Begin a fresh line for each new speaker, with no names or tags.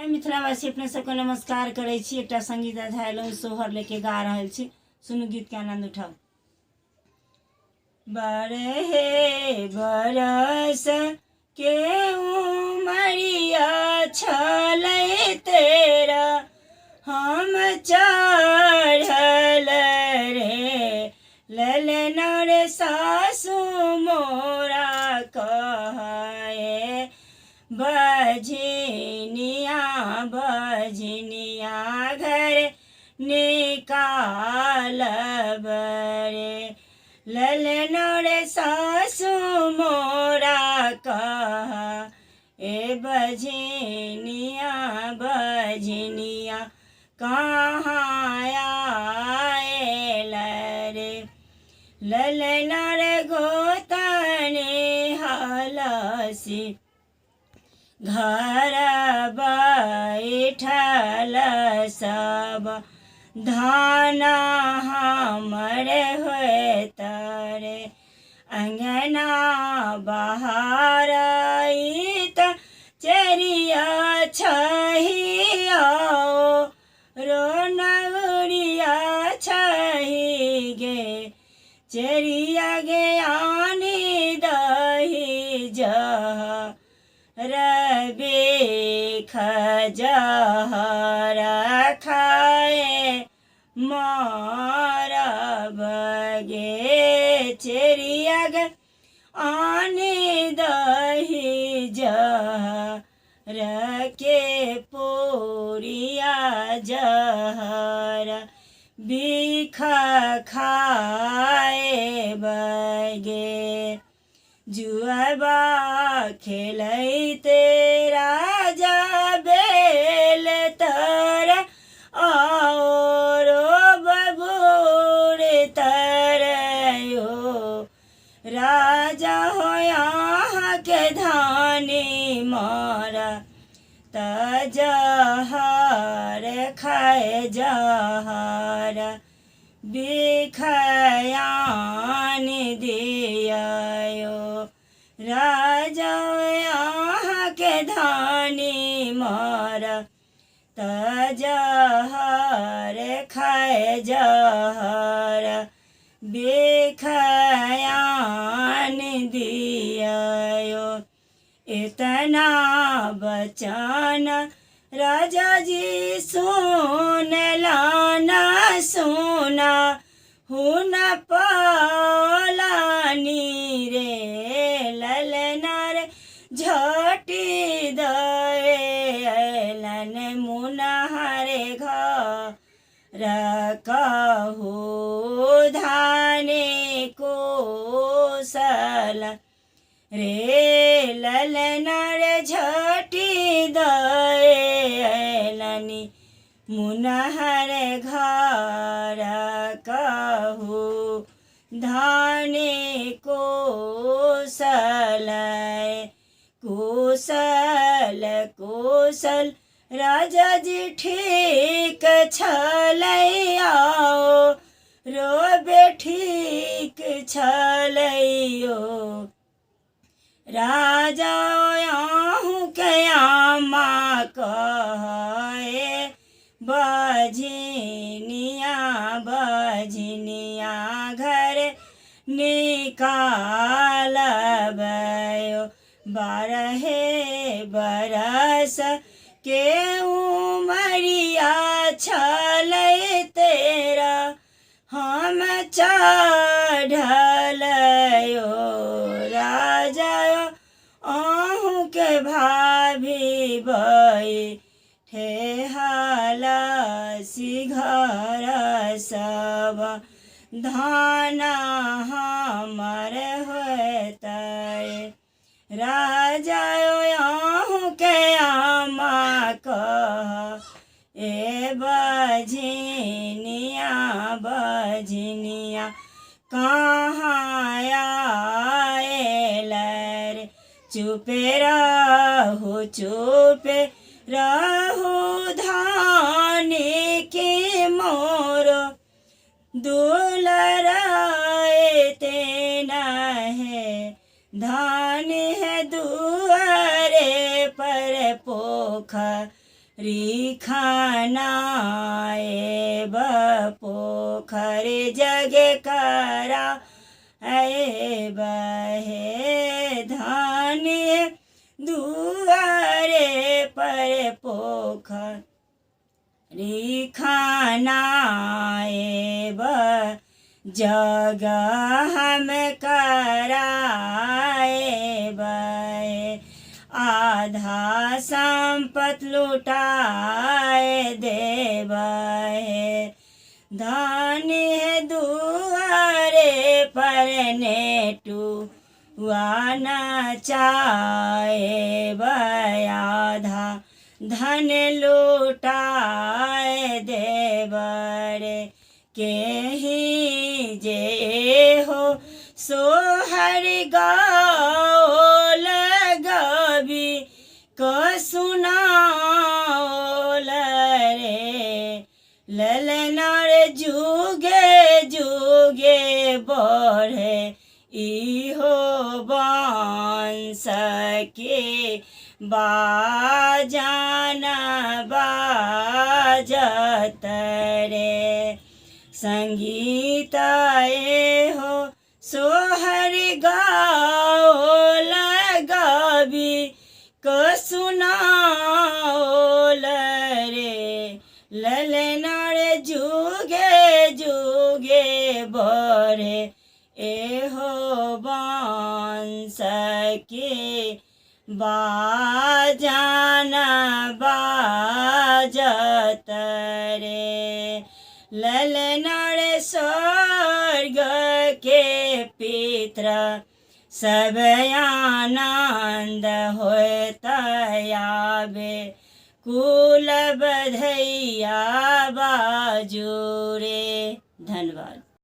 मिथिलावासी अपने सबके नमस्कार करै छी। एकटा संगीत अध्याय सोहर लेके गा रहल छी, सुनू गीत के आनंद उठाओ। बरहे बरस के उमरिया छलै तेरा, हम चढ़ल रे ललना रे सासु मोरा कहे, बजनिया बजनिया घर निकालब रे ललना रे सासु मोरा कहा, ए बजनिया बजनिया कहाँ आयल रे ललना रे गोतने हलसी, घर बैठल सब धान हमर होत रे, अंगना बाहर त चरिया छहिया रोनौरिया छही गे, चरिया गे आनी दही जह रबे खजहर खाए मारब गे, चरिया गे आने दही जहर के पोरिया जहर बिख खाए बगे, जुआबा खेलैते राजा बेल तर और बबूर तर यो, राजा हो यहाँ के धानी मारा त जहर खाए जहर बिखयान दियो, राजा यहाँ के धानी मार त जहर खाए जहर बिखयान दियो, इतना बचन राजा जी सुन लाना सुना हुन पालानी रे ललना रे झटी दलन मुनहरे घर कहू धाने कोसल रे ललना रे झटी दलनी मुनहरे घर कहू धाने कोसल, कुशल कुशल राजा जी ठीक छलैया रोबे ठीक छलैयो, राजा आहू कयामा कहे, बजनिया बजनिया घर निकालब यो, बारहे बरस के उमरिया छलै तेरा, हम चढ़ल यो, राजा आहू के भाभी बैठे हलसी घर सब धान हमर होत रे, राजा आहू के आमा कह, ए बजनिया बजनिया कहाँ आयल रे, चुपे रहू धानी के मोर दुलराए तेना है, धान है दुआरे पर पोखर रिखानाए पोखर जग करा है बहे धान्य दुआरे पर पोखर रिखानाए जग हम कराए बहे आधा संपत लुटाए देबहे धान्य दुआरे पर नेटू वाना चाहे आधा धन लुटाए देवरे के ही जे हो सोहर गाओ लगबी को सुनाओ रे ललनार जुगे जुगे बढ़े इहो बांस के बाजाना बाजत रे संगीत हो सोहर गाओ लगबी को सुनाओ रे ललनार जुगे जुगे बढ़े एहो बांस के बाजाना बाजत रे ललनार स्वर्ग के पित्र सब आनंद होत आवे कुल बधैया बाजू रे। धन्यवाद।